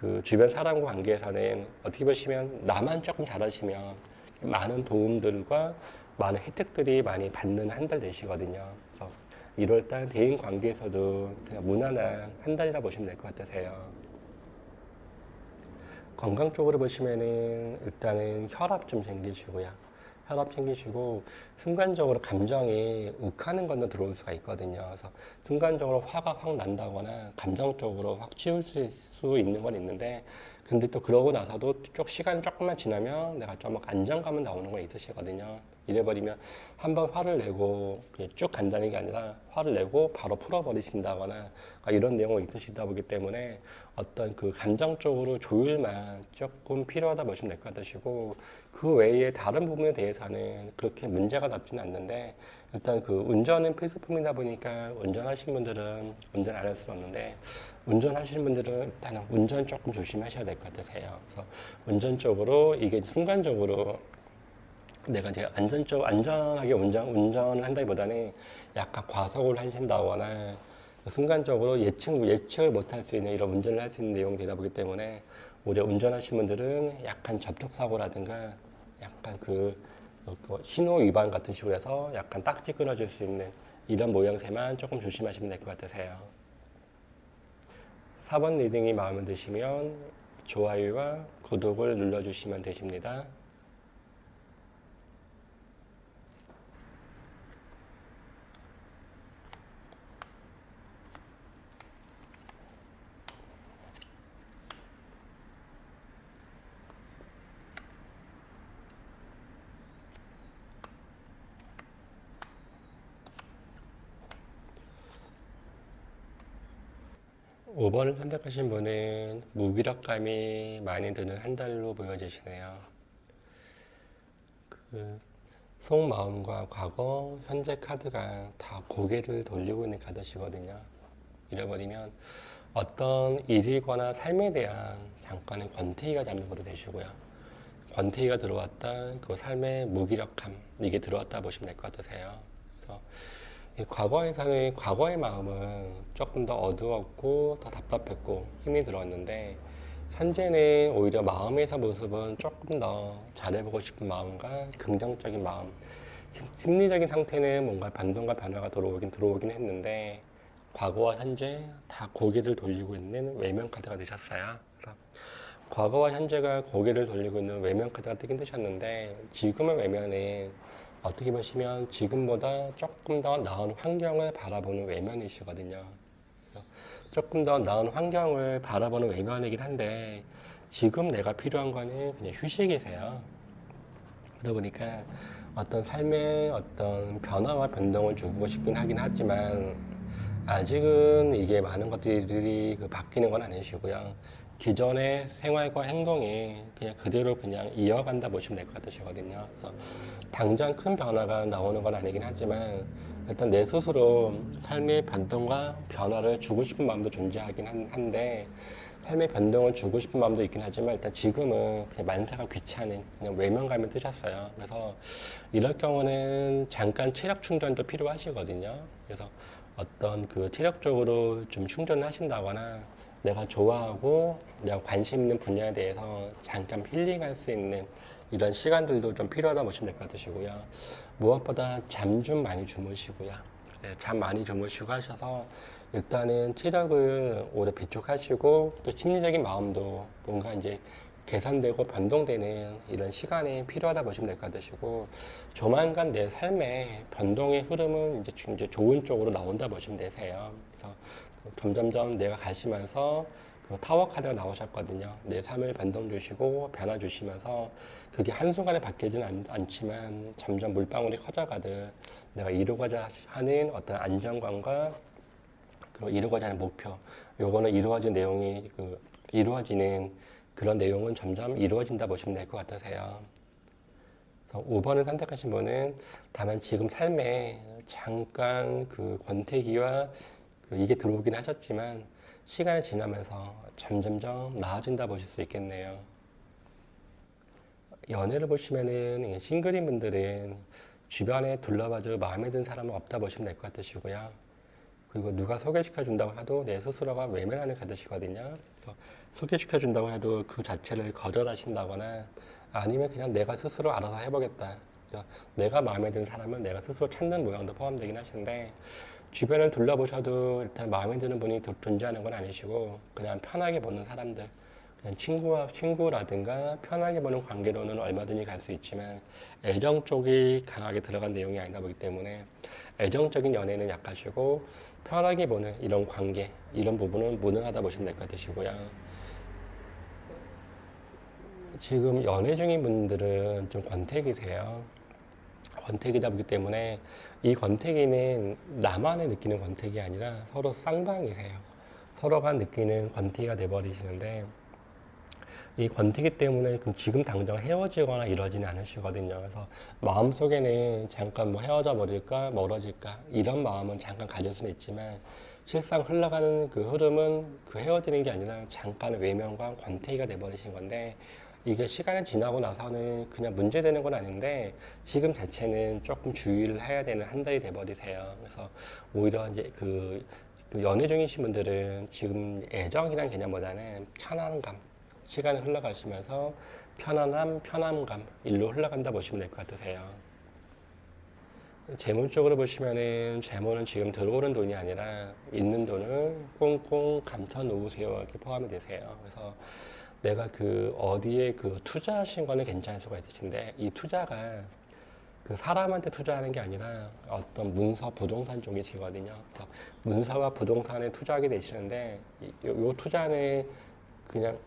그 주변 사람과 관계에서는 어떻게 보시면 나만 조금 잘하시면 많은 도움들과 많은 혜택들이 많이 받는 한 달 되시거든요. 그래서 1월달 대인 관계에서도 그냥 무난한 한 달이라 보시면 될 것 같으세요. 건강 쪽으로 보시면은 일단은 혈압 좀 생기시고요. 혈압 챙기시고 순간적으로 감정이 욱하는 건도 들어올 수가 있거든요. 그래서 순간적으로 화가 확 난다거나 감정적으로 확 치울 수 있는 건 있는데 근데 또 그러고 나서도 쭉 시간이 조금만 지나면 내가 좀 안정감은 나오는 건 있으시거든요. 이래버리면 한번 화를 내고 그냥 쭉 간다는 게 아니라 화를 내고 바로 풀어버리신다거나 이런 내용이 있으시다 보기 때문에 어떤 그 감정적으로 조율만 조금 필요하다 보시면 될 것 같으시고 그 외에 다른 부분에 대해서는 그렇게 문제가 남지는 않는데 일단 그 운전은 필수품이다 보니까 운전하시는 분들은 운전 안 할 수는 없는데 운전하시는 분들은 일단은 운전 조금 조심하셔야 될 것 같으세요. 그래서 운전적으로 이게 순간적으로 내가 이제 안전하게 운전을 한다기보다는 약간 과속을 하신다거나 순간적으로 예측을 못할 수 있는 이런 운전을 할 수 있는 내용이 되다 보기 때문에 오히려 운전하시는 분들은 약간 접촉사고라든가 약간 그 신호 위반 같은 식으로 해서 약간 딱지 끊어질 수 있는 이런 모양새만 조금 조심하시면 될 것 같으세요. 4번 리딩이 마음에 드시면 좋아요와 구독을 눌러주시면 되십니다. 5번을 선택하신 분은 무기력감이 많이 드는 한 달로 보여지시네요. 그 속마음과 과거, 현재 카드가 다 고개를 돌리고 있는 카드시거든요. 잃어버리면 어떤 일이거나 삶에 대한 잠깐의 권태기가 잡는 것도 되시고요. 권태기가 들어왔다, 그 삶의 무기력함, 이게 들어왔다 보시면 될 것 같으세요. 그래서 과거에서는 과거의 마음은 조금 더 어두웠고 더 답답했고 힘이 들었는데 현재는 오히려 마음에서 모습은 조금 더 잘해보고 싶은 마음과 긍정적인 마음, 심리적인 상태는 뭔가 변동과 변화가 들어오긴 했는데 과거와 현재 다 고개를 돌리고 있는 외면 카드가 되셨어요. 그래서 과거와 현재가 고개를 돌리고 있는 외면 카드가 뜨긴 뜨셨는데 지금의 외면은 어떻게 보시면 지금보다 조금 더 나은 환경을 바라보는 외면이시거든요. 조금 더 나은 환경을 바라보는 외면이긴 한데 지금 내가 필요한 거는 그냥 휴식이세요. 그러다 보니까 어떤 삶의 어떤 변화와 변동을 주고 싶긴 하긴 하지만 아직은 이게 많은 것들이 바뀌는 건 아니시고요. 기존의 생활과 행동이 그냥 그대로 그냥 이어간다 보시면 될 것 같으시거든요. 그래서 당장 큰 변화가 나오는 건 아니긴 하지만 일단 내 스스로 삶의 변동과 변화를 주고 싶은 마음도 존재하긴 한데 삶의 변동을 주고 싶은 마음도 있긴 하지만 일단 지금은 그냥 만사가 귀찮은 그냥 외면감을 뜨셨어요. 그래서 이럴 경우는 잠깐 체력 충전도 필요하시거든요. 그래서 어떤 그 체력적으로 좀 충전을 하신다거나 내가 좋아하고 내가 관심 있는 분야에 대해서 잠깐 힐링할 수 있는 이런 시간들도 좀 필요하다 보시면 될 것 같으시고요. 무엇보다 잠 좀 많이 주무시고요. 네, 잠 많이 주무시고 하셔서 일단은 체력을 오래 비축하시고 또 심리적인 마음도 뭔가 이제 개선되고 변동되는 이런 시간이 필요하다 보시면 될 것 같으시고 조만간 내 삶의 변동의 흐름은 이제 좋은 쪽으로 나온다 보시면 되세요. 그래서 점점점 내가 가시면서 그 타워 카드가 나오셨거든요. 내 삶을 변동 주시고 변화 주시면서 그게 한순간에 바뀌지는 않지만 점점 물방울이 커져가듯 내가 이루고자 하는 어떤 안정감과 그리고 이루고자 하는 목표 요거는 이루어진 내용이 이루어지는 그런 내용은 점점 이루어진다 보시면 될 것 같으세요. 그래서 5번을 선택하신 분은 다만 지금 삶에 잠깐 그 권태기와 이게 들어오긴 하셨지만 시간이 지나면서 점점점 나아진다 보실 수 있겠네요. 연애를 보시면은 싱글인 분들은 주변에 둘러봐도 마음에 드는 사람은 없다 보시면 될 것 같으시고요. 그리고 누가 소개시켜 준다고 해도 내 스스로가 외면하는 카드시거든요. 소개시켜 준다고 해도 그 자체를 거절하신다거나 아니면 그냥 내가 스스로 알아서 해보겠다. 내가 마음에 드는 사람은 내가 스스로 찾는 모양도 포함되긴 하시는데 주변을 둘러보셔도 일단 마음에 드는 분이 존재하는 건 아니시고 그냥 편하게 보는 사람들 그냥 친구라든가 편하게 보는 관계로는 얼마든지 갈 수 있지만 애정 쪽이 강하게 들어간 내용이 아니다 보기 때문에 애정적인 연애는 약하시고 편하게 보는 이런 관계, 이런 부분은 무능하다 보시면 될 것 같으시고요. 지금 연애 중인 분들은 좀 권태기세요. 권태기다 보기 때문에 이 권태기는 나만의 느끼는 권태기 아니라 서로 쌍방이세요. 서로가 느끼는 권태기가 돼버리시는데 이 권태기 때문에 지금 당장 헤어지거나 이러지는 않으시거든요. 그래서 마음속에는 잠깐 뭐 헤어져 버릴까 멀어질까 이런 마음은 잠깐 가질 수는 있지만 실상 흘러가는 그 흐름은 그 헤어지는 게 아니라 잠깐의 외면과 권태기가 돼버리신 건데 이게 시간이 지나고 나서는 그냥 문제되는 건 아닌데 지금 자체는 조금 주의를 해야 되는 한 달이 돼버리세요. 그래서 오히려 이제 그 연애 중이신 분들은 지금 애정이라는 개념보다는 편안감, 시간이 흘러가시면서 편안감, 일로 흘러간다 보시면 될 것 같으세요. 재물 쪽으로 보시면은 재물은 지금 들어오는 돈이 아니라 있는 돈을 꽁꽁 감춰 놓으세요. 이렇게 포함이 되세요. 그래서 내가 그 어디에 그 투자하신 거는 괜찮을 수가 있으신데 이 투자가 그 사람한테 투자하는 게 아니라 어떤 문서 부동산 쪽이시거든요. 그래서 문서와 부동산에 투자하게 되시는데 요 투자는 그냥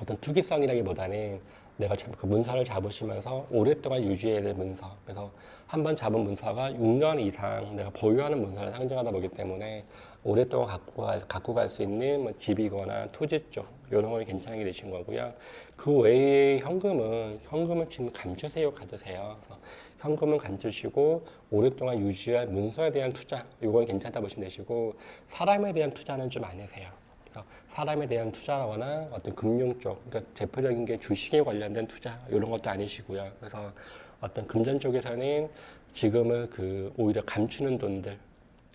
어떤 투기성이라기보다는 내가 그 문서를 잡으시면서 오랫동안 유지해야 될 문서. 그래서 한번 잡은 문서가 6년 이상 내가 보유하는 문서를 상징하다 보기 때문에 오랫동안 갖고 갈 수 있는 뭐 집이거나 토지 쪽, 이런 건 괜찮게 되신 거고요. 그 외에 현금은 지금 감추세요, 가드세요. 그래서 현금은 감추시고 오랫동안 유지할 문서에 대한 투자, 이건 괜찮다 보시면 되시고 사람에 대한 투자는 좀 안 하세요. 사람에 대한 투자거나 어떤 금융 쪽, 그러니까 대표적인 게 주식에 관련된 투자 이런 것도 아니시고요. 그래서 어떤 금전 쪽에서는 지금은 그 오히려 감추는 돈들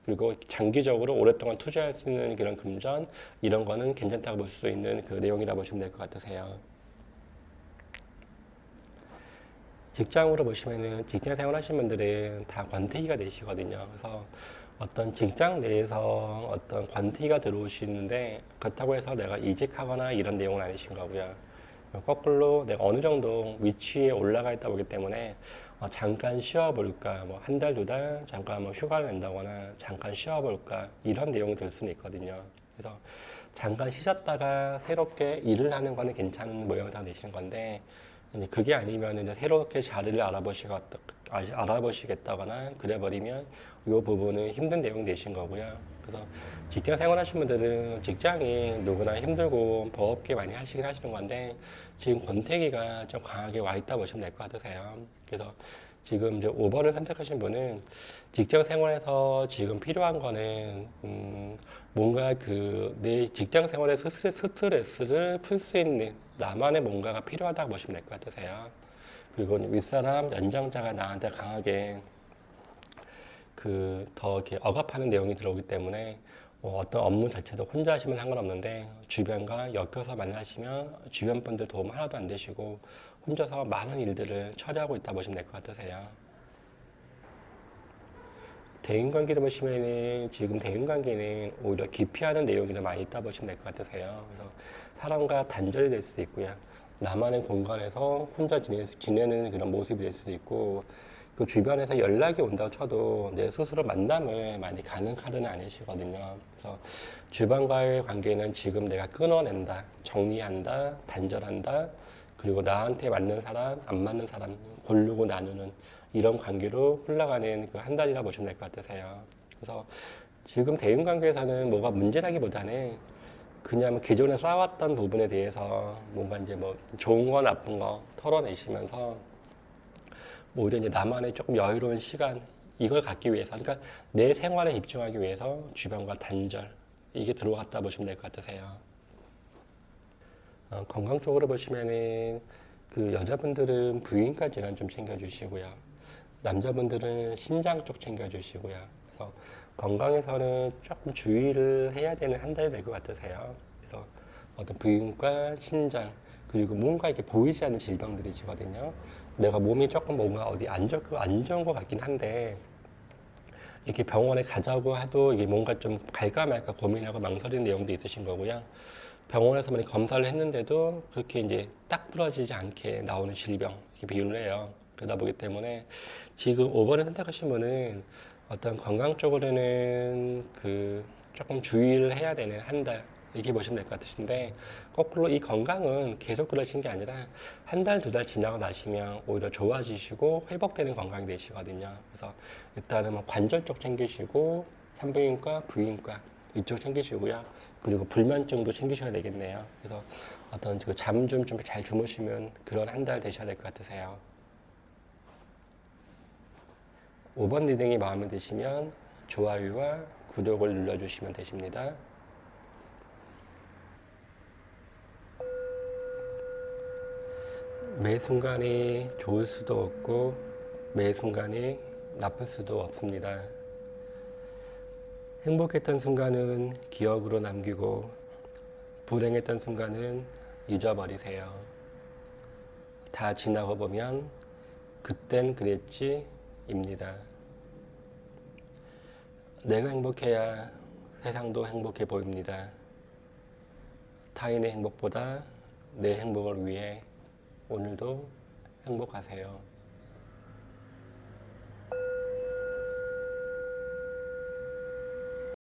그리고 장기적으로 오랫동안 투자할 수 있는 그런 금전 이런 거는 괜찮다고 볼 수 있는 그 내용이라 보시면 될 것 같으세요. 직장으로 보시면은 직장 생활하시는 분들은 다 권태기가 되시거든요. 그래서 어떤 직장 내에서 어떤 권태기가 들어오시는데 그렇다고 해서 내가 이직하거나 이런 내용은 아니신 거고요. 거꾸로 내가 어느 정도 위치에 올라가 있다 보기 때문에 잠깐 쉬어볼까, 뭐 한 달, 두 달 잠깐 뭐 휴가를 낸다거나 잠깐 쉬어볼까 이런 내용이 될 수는 있거든요. 그래서 잠깐 쉬셨다가 새롭게 일을 하는 거는 괜찮은 모양새가 되시는 건데 그게 아니면 이제 새롭게 자리를 알아보시겠다거나 그래버리면 이 부분은 힘든 내용이 되신 거고요. 그래서 직장 생활하시는 분들은 직장이 누구나 힘들고 버겁게 많이 하시긴 하시는 건데 지금 권태기가 좀 강하게 와 있다 보시면 될 것 같으세요. 그래서 지금 이제 5번을 선택하신 분은 직장 생활에서 지금 필요한 거는 뭔가 그 내 직장 생활의 스트레스를 풀 수 있는 나만의 뭔가가 필요하다고 보시면 될 것 같으세요. 그리고 윗사람 연장자가 나한테 강하게 그 더 이렇게 억압하는 내용이 들어오기 때문에 어떤 업무 자체도 혼자 하시면 상관없는데 주변과 엮여서 만나시면 주변 분들 도움 하나도 안 되시고 혼자서 많은 일들을 처리하고 있다 보시면 될 것 같으세요. 대인관계를 보시면은 지금 대인관계는 오히려 기피하는 내용이 더 많이 있다 보시면 될 것 같으세요. 그래서 사람과 단절이 될 수도 있고요. 나만의 공간에서 혼자 지내는 그런 모습이 될 수도 있고 그 주변에서 연락이 온다고 쳐도 내 스스로 만남을 많이 가는 카드는 아니시거든요. 그래서 주변과의 관계는 지금 내가 끊어낸다, 정리한다, 단절한다, 그리고 나한테 맞는 사람, 안 맞는 사람 고르고 나누는 이런 관계로 흘러가는 그 한 달이라 보시면 될 것 같으세요. 그래서 지금 대인관계에서는 뭐가 문제라기보다는 그냥 기존에 쌓아왔던 부분에 대해서 뭔가 이제 뭐 좋은 거 나쁜 거 털어내시면서 오히려 이제 나만의 조금 여유로운 시간 이걸 갖기 위해서 그러니까 내 생활에 집중하기 위해서 주변과 단절 이게 들어갔다 보시면 될 것 같으세요. 건강 쪽으로 보시면은 그 여자분들은 부인과 질환 좀 챙겨주시고요. 남자분들은 신장 쪽 챙겨주시고요. 그래서 건강에서는 조금 주의를 해야 되는 한 달이 될 것 같으세요. 그래서 어떤 부인과 신장 그리고 뭔가 이렇게 보이지 않는 질병들이시거든요. 내가 몸이 조금 뭔가 어디 안 좋은 것 같긴 한데 이렇게 병원에 가자고 해도 이게 뭔가 좀 갈까 말까 고민하고 망설이는 내용도 있으신 거고요. 병원에서 만약 검사를 했는데도 그렇게 이제 딱 부러지지 않게 나오는 질병 이렇게 비유를 해요. 그러다 보기 때문에 지금 5번을 선택하신 분은 어떤 건강 쪽으로는 그 조금 주의를 해야 되는 한 달 이렇게 보시면 될 것 같으신데 거꾸로 이 건강은 계속 그러신 게 아니라 한 달, 두 달 지나고 나시면 오히려 좋아지시고 회복되는 건강이 되시거든요. 그래서 일단은 뭐 관절 쪽 챙기시고 산부인과, 부인과 이쪽 챙기시고요. 그리고 불면증도 챙기셔야 되겠네요. 그래서 어떤 그 잠 좀 잘 주무시면 그런 한 달 되셔야 될 것 같으세요. 5번 리딩이 마음에 드시면 좋아요와 구독을 눌러주시면 되십니다. 매 순간이 좋을 수도 없고 매 순간이 나쁠 수도 없습니다. 행복했던 순간은 기억으로 남기고 불행했던 순간은 잊어버리세요. 다 지나고 보면 그땐 그랬지 입니다. 내가 행복해야 세상도 행복해 보입니다. 타인의 행복보다 내 행복을 위해 오늘도 행복하세요.